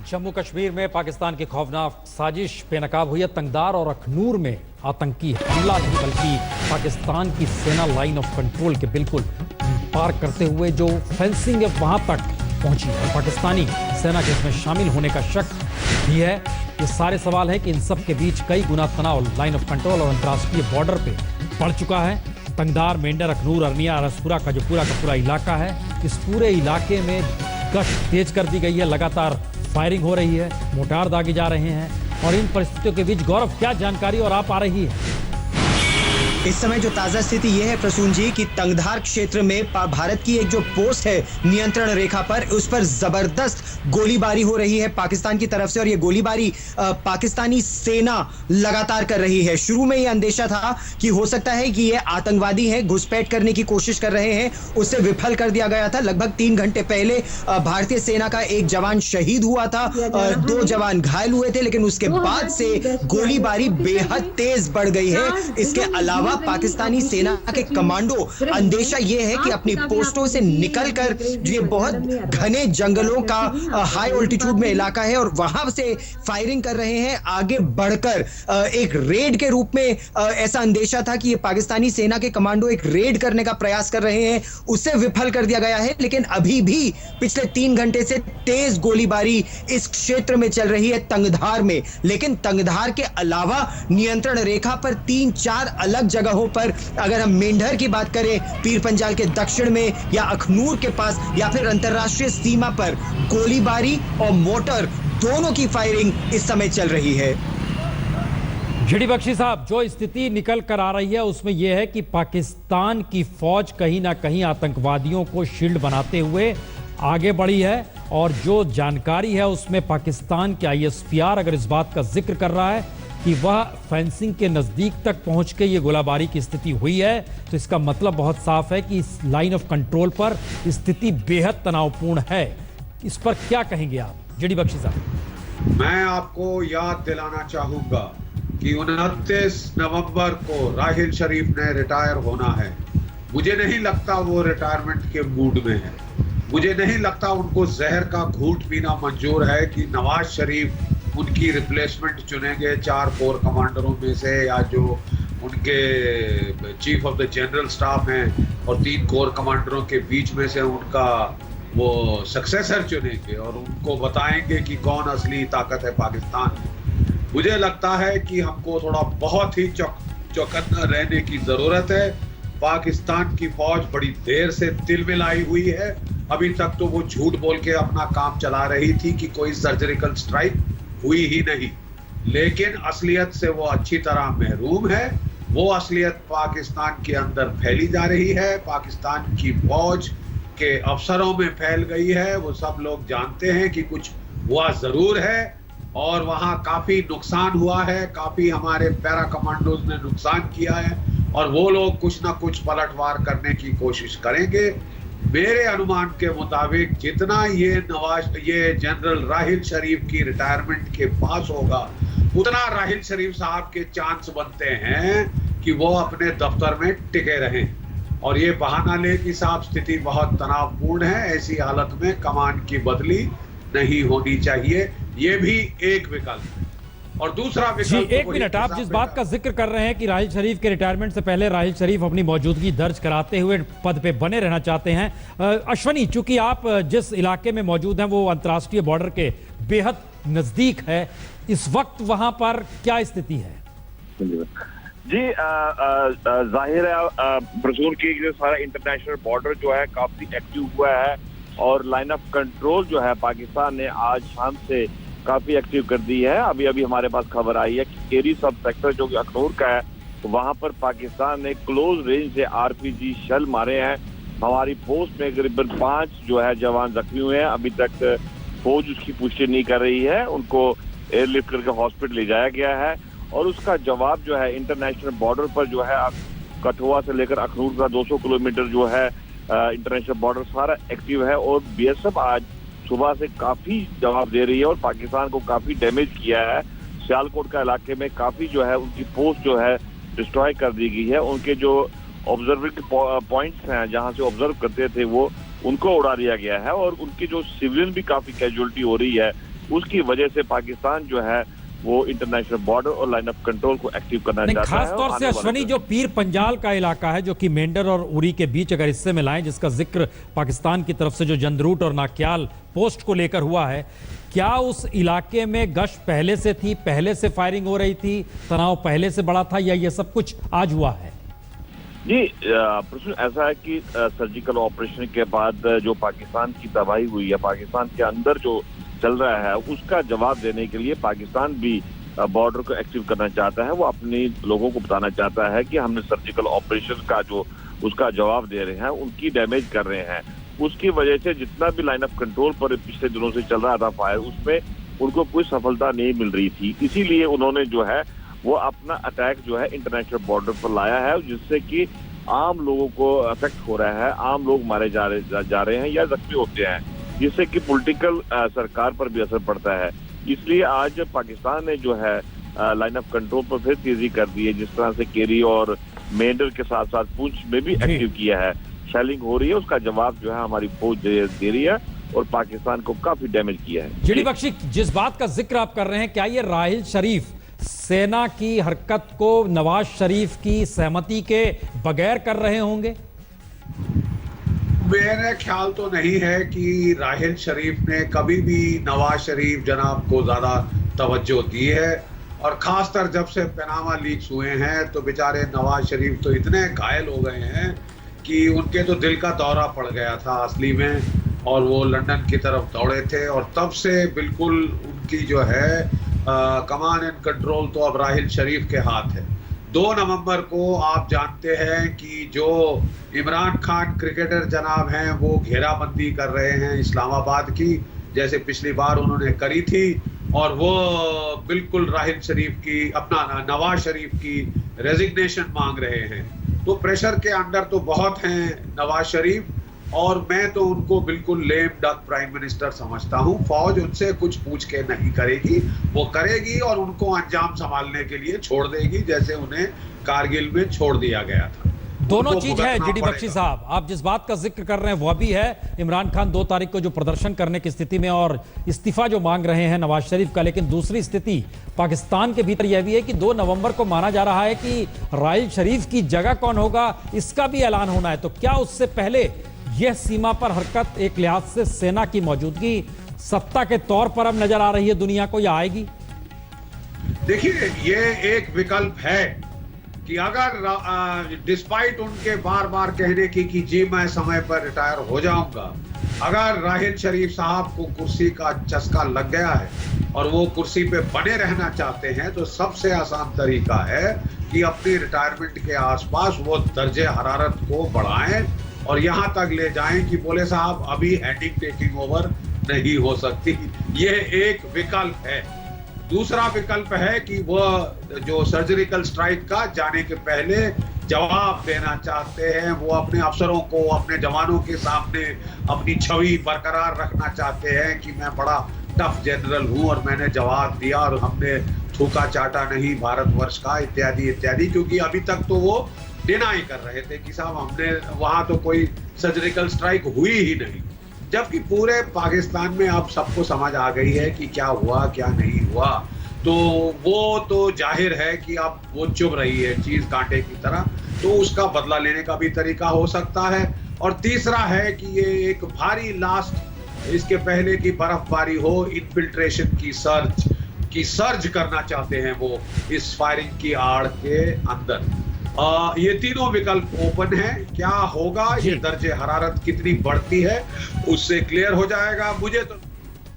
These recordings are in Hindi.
जम्मू कश्मीर में पाकिस्तान की खौफनाक साजिश बेनकाब हुई है। तंगदार और अखनूर में आतंकी हमला नहीं बल्कि पाकिस्तान की सेना लाइन ऑफ कंट्रोल के बिल्कुल पार करते हुए जो फेंसिंग है वहां तक पहुंची है। पाकिस्तानी सेना के इसमें शामिल होने का शक भी है। ये सारे सवाल है कि इन सब के बीच कई गुना तनाव लाइन ऑफ कंट्रोल और अंतर्राष्ट्रीय बॉर्डर पे बढ़ चुका है। तंगदार, मेंढर, अखनूर, अरनिया, अरसपुरा का जो पूरा का पूरा इलाका है, इस पूरे इलाके में गश्त तेज कर दी गई है। लगातार फायरिंग हो रही है, मोर्टार दागे जा रहे हैं और इन परिस्थितियों के बीच गौरव क्या जानकारी और आप आ रही है? इस समय जो ताजा स्थिति यह है प्रसून जी कि तंगधार क्षेत्र में भारत की एक जो पोस्ट है नियंत्रण रेखा पर, उस पर जबरदस्त गोलीबारी हो रही है पाकिस्तान की तरफ से और ये गोलीबारी पाकिस्तानी सेना लगातार कर रही है। शुरू में यह अंदेशा था कि हो सकता है कि ये आतंकवादी हैं, घुसपैठ करने की कोशिश कर रहे हैं, उससे विफल कर दिया गया था। लगभग 3 घंटे पहले भारतीय सेना का एक जवान शहीद हुआ था, 2 जवान घायल हुए थे, लेकिन उसके बाद से गोलीबारी बेहद तेज बढ़ गई है। इसके अलावा पाकिस्तानी सेना के कमांडो, अंदेशा यह है कि अपनी पोस्टों से निकलकर जो ये बहुत घने जंगलों का हाई ऑल्टीट्यूड में इलाका है और वहां से फायरिंग कर रहे हैं। आगे बढ़कर एक रेड के रूप में ऐसा अंदेशा था कि ये पाकिस्तानी सेना के कमांडो एक रेड करने का प्रयास कर रहे हैं, उससे विफल कर दिया गया है। लेकिन अभी भी पिछले 3 घंटे से तेज गोलीबारी इस क्षेत्र में चल रही है तंगधार में। लेकिन तंगधार के अलावा नियंत्रण रेखा पर 3-4 अलग जगहों पर, अगर हम मेंढर की बात करें पीर पंजाल के दक्षिण में या अखनूर के पास या फिर अंतरराष्ट्रीय सीमा पर, गोलीबारी और मोर्टार दोनों की फायरिंग इस समय चल रही है। जीडी बख्शी साहब, जो स्थिति निकल कर आ रही है उसमें यह है कि पाकिस्तान की फौज कहीं ना कहीं आतंकवादियों को शील्ड बनाते हुए आगे बढ़ी है और जो जानकारी है उसमें पाकिस्तान के ISPR अगर इस बात का जिक्र कर रहा है कि वह फेंसिंग के नजदीक तक पहुंच के ये गोलाबारी की स्थिति हुई है, तो इसका मतलब बहुत साफ है कि इस लाइन ऑफ कंट्रोल पर स्थिति बेहद तनावपूर्ण है। इस पर क्या कहेंगे आप जीडी बख्शी साहब? मैं आपको याद दिलाना चाहूंगा कि 29 नवंबर को राहिल शरीफ ने रिटायर होना है। मुझे नहीं लगता वो रिटायरमेंट के मूड में है। मुझे नहीं लगता उनको जहर का घूंट पीना मंजूर है कि नवाज शरीफ उनकी रिप्लेसमेंट चुनेंगे 4 कोर कमांडरों में से, या जो उनके chief of the general staff हैं और 3 कोर कमांडरों के बीच में से उनका वो सक्सेसर चुनेंगे और उनको बताएंगे कि कौन असली ताकत है पाकिस्तान में। मुझे लगता है कि हमको थोड़ा बहुत ही चौकन्ना रहने की जरूरत है। पाकिस्तान की फौज बड़ी देर से तिलमिलाई हुई है। अभी तक तो वो झूठ बोल के अपना काम चला रही थी कि कोई सर्जिकल स्ट्राइक हुई ही नहीं, लेकिन असलियत से वो अच्छी तरह महरूम है। वो असलियत पाकिस्तान के अंदर फैली जा रही है, पाकिस्तान की फौज के अफसरों में फैल गई है। वो सब लोग जानते हैं कि कुछ हुआ जरूर है और वहां काफी नुकसान हुआ है, काफी हमारे पैरा कमांडोज ने नुकसान किया है और वो लोग कुछ ना कुछ पलटवार करने की कोशिश करेंगे। मेरे अनुमान के मुताबिक जितना ये जनरल राहिल शरीफ की रिटायरमेंट के पास होगा, उतना राहिल शरीफ साहब के चांस बनते हैं कि वो अपने दफ्तर में टिके रहें। और ये बहाना ले कि साहब स्थिति बहुत तनावपूर्ण है, ऐसी हालत में कमान की बदली नहीं होनी चाहिए, ये भी एक विकल्प है। और दूसरा विकल्प, जी एक मिनट, आप जिस बात का जिक्र कर रहे हैं कि राहिल शरीफ के रिटायरमेंट से पहले राहिल शरीफ अपनी मौजूदगी दर्ज कराते हुए पद पे बने रहना चाहते हैं, अश्वनी, चूंकि आप जिस इलाके में मौजूद हैं वो अंतर्राष्ट्रीय बॉर्डर के बेहद नजदीक है, इस वक्त वहां पर क्या स्थिति है? जी जाहिर है प्रसून की जो सारा इंटरनेशनल बॉर्डर जो है काफी एक्टिव हुआ है और लाइन ऑफ कंट्रोल जो है पाकिस्तान ने आज शाम से काफी एक्टिव कर दी है। अभी अभी हमारे पास खबर आई है कि केरी सब सेक्टर जो कि अखनूर का है, तो वहां पर पाकिस्तान ने क्लोज रेंज से RPG शेल मारे हैं। हमारी पोस्ट में करीबन 5 जो है जवान जख्मी हुए हैं। अभी तक फौज उसकी पुष्टि नहीं कर रही है, उनको एयरलिफ्ट करके हॉस्पिटल ले जाया गया है और उसका जवाब जो है इंटरनेशनल बॉर्डर पर जो है कठुआ से लेकर अखनूर का 200 किलोमीटर जो है इंटरनेशनल बॉर्डर सारा एक्टिव है और BSF आज सुबह से काफी जवाब दे रही है और पाकिस्तान को काफी डैमेज किया है। सियालकोट का इलाके में काफी जो है उनकी पोस्ट जो है डिस्ट्रॉय कर दी गई है। उनके जो ऑब्जर्विंग पॉइंट्स हैं जहां से ऑब्जर्व करते थे वो उनको उड़ा दिया गया है और उनकी जो सिविलियन भी काफी कैजुअलिटी हो रही है। उसकी वजह से पाकिस्तान जो है वो इंटरनेशनल बॉर्डर और लाइन ऑफ कंट्रोल को एक्टिव करना चाहता है। खास तौर से अश्वनी, जो पीर पंजाल का इलाका है जो कि मेंढर और उरी के बीच अगर हिस्से में लाएं, जिसका जिक्र पाकिस्तान की तरफ से जो जंदरूट और नाक्याल पोस्ट को लेकर हुआ है, क्या उस इलाके में गश्त पहले से थी, पहले से फायरिंग हो रही थी, तनाव पहले से बड़ा था, या ये सब कुछ आज हुआ है? जी प्रश्न ऐसा है कि सर्जिकल ऑपरेशन के बाद जो पाकिस्तान की तबाही हुई है, पाकिस्तान के अंदर जो चल रहा है, उसका जवाब देने के लिए पाकिस्तान भी बॉर्डर को एक्टिव करना चाहता है। वो अपने लोगों को बताना चाहता है कि हमने सर्जिकल ऑपरेशन का जो उसका जवाब दे रहे हैं, उनकी डैमेज कर रहे हैं। उसकी वजह से जितना भी लाइन ऑफ कंट्रोल पर पिछले दिनों से चल रहा था फायर, उसमें उनको कोई सफलता नहीं मिल रही थी। इसीलिए उन्होंने जो है वो अपना अटैक जो है इंटरनेशनल बॉर्डर पर लाया है, जिससे कि आम लोगों को अफेक्ट हो रहा है, आम लोग मारे जा रहे हैं या जख्मी होते हैं, जिससे कि पॉलिटिकल सरकार पर भी असर पड़ता है। इसलिए आज पाकिस्तान ने जो है लाइन ऑफ कंट्रोल पर फिर तेजी कर दी है। जिस तरह से केरी और मेंढर के साथ साथ पूंछ में भी एक्टिव किया है, शेलिंग हो रही है, उसका जवाब जो है हमारी फौज दे रही है और पाकिस्तान को काफी डैमेज किया है। जेडी बख्शी, जिस बात का जिक्र आप कर रहे हैं, क्या ये राहिल शरीफ सेना की हरकत को नवाज शरीफ की सहमति के बगैर कर रहे होंगे? मेरे ख्याल तो नहीं है कि राहिल शरीफ ने कभी भी नवाज शरीफ जनाब को ज्यादा तवज्जो दी है, और खासकर जब से पनामा लीक्स हुए हैं तो बेचारे नवाज शरीफ तो इतने घायल हो गए हैं कि उनके तो दिल का दौरा पड़ गया था असली में, और वो लंदन की तरफ दौड़े थे, और तब से बिल्कुल उनकी जो है कमान एंड कंट्रोल तो अब राहिल शरीफ के हाथ है। 2 नवंबर को आप जानते हैं कि जो इमरान खान क्रिकेटर जनाब हैं वो घेराबंदी कर रहे हैं इस्लामाबाद की, जैसे पिछली बार उन्होंने करी थी, और वो बिल्कुल राहिल शरीफ की, अपना नवाज शरीफ की रेजिग्नेशन मांग रहे हैं। तो प्रेशर के अंडर तो बहुत हैं नवाज शरीफ, और मैं तो उनको बिल्कुल लेम डक प्राइम मिनिस्टर समझता हूं। फौज उनसे कुछ पूछ के नहीं करेगी, वो करेगी और उनको अंजाम संभालने के लिए छोड़ देगी, जैसे उन्हें कारगिल में छोड़ दिया गया था। दोनों चीज है जेडी बख्शी साहब, आप जिस बात का जिक्र कर रहे हैं वह भी है। इमरान खान 2 तारीख को जो प्रदर्शन करने की स्थिति में और इस्तीफा जो मांग रहे हैं नवाज शरीफ का, लेकिन दूसरी स्थिति पाकिस्तान के भीतर यह भी है कि 2 नवंबर को माना जा रहा है कि राहिल शरीफ की जगह कौन होगा, इसका भी ऐलान होना है। तो क्या उससे पहले यह सीमा पर हरकत एक लिहाज से सेना की मौजूदगी सत्ता के तौर पर अब नजर आ रही है दुनिया को, या आएगी? देखिए, ये एक विकल्प है कि अगर डिस्पाइट उनके बार बार कहने की कि जी मैं समय पर रिटायर हो जाऊंगा, अगर राहिल शरीफ साहब को कुर्सी का चस्का लग गया है और वो कुर्सी पे बने रहना चाहते हैं, तो सबसे आसान तरीका है कि अपनी रिटायरमेंट के आसपास वो दर्जे हरारत को बढ़ाएं और यहां तक ले जाएं कि बोले साहब अभी हेडिंग टेकिंग ओवर नहीं हो सकती। ये एक विकल्प है। दूसरा विकल्प है कि वह जो सर्जिकल स्ट्राइक का जाने के पहले जवाब देना चाहते हैं, वो अपने अफसरों को, अपने जवानों के सामने अपनी छवि बरकरार रखना चाहते हैं कि मैं बड़ा टफ जनरल हूं और मैंने जवाब दिया और हमने थूका चाटा नहीं भारतवर्ष का, इत्यादि इत्यादि। क्योंकि अभी तक तो वो डिनाई कर रहे थे कि साहब हमने वहां तो कोई सर्जिकल स्ट्राइक हुई ही नहीं, जबकि पूरे पाकिस्तान में अब सबको समझ आ गई है कि क्या हुआ क्या नहीं हुआ। तो वो तो जाहिर है कि अब वो चुभ रही है चीज कांटे की तरह, तो उसका बदला लेने का भी तरीका हो सकता है। और तीसरा है कि ये एक भारी लास्ट, इसके पहले की बर्फबारी हो, इन्फिल्ट्रेशन की सर्ज करना चाहते हैं वो इस फायरिंग की आड़ के अंदर। ये तीनों विकल्प ओपन है। क्या होगा, ये दर्जे हरारत कितनी बढ़ती है उससे क्लियर हो जाएगा। मुझे तो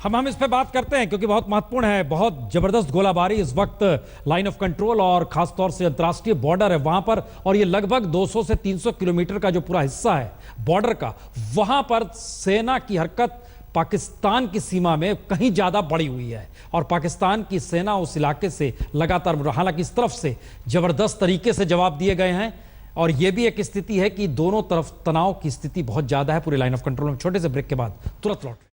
हम इस पे बात करते हैं क्योंकि बहुत महत्वपूर्ण है। बहुत जबरदस्त गोलाबारी इस वक्त लाइन ऑफ कंट्रोल और खासतौर से अंतर्राष्ट्रीय बॉर्डर है वहां पर, और ये लगभग 200 से 300 किलोमीटर का जो पूरा हिस्सा है बॉर्डर का, वहां पर सेना की हरकत पाकिस्तान की सीमा में कहीं ज्यादा बढ़ी हुई है और पाकिस्तान की सेना उस इलाके से लगातार, हालांकि इस तरफ से जबरदस्त तरीके से जवाब दिए गए हैं, और यह भी एक स्थिति है कि दोनों तरफ तनाव की स्थिति बहुत ज्यादा है पूरे लाइन ऑफ कंट्रोल में। छोटे से ब्रेक के बाद तुरंत लौट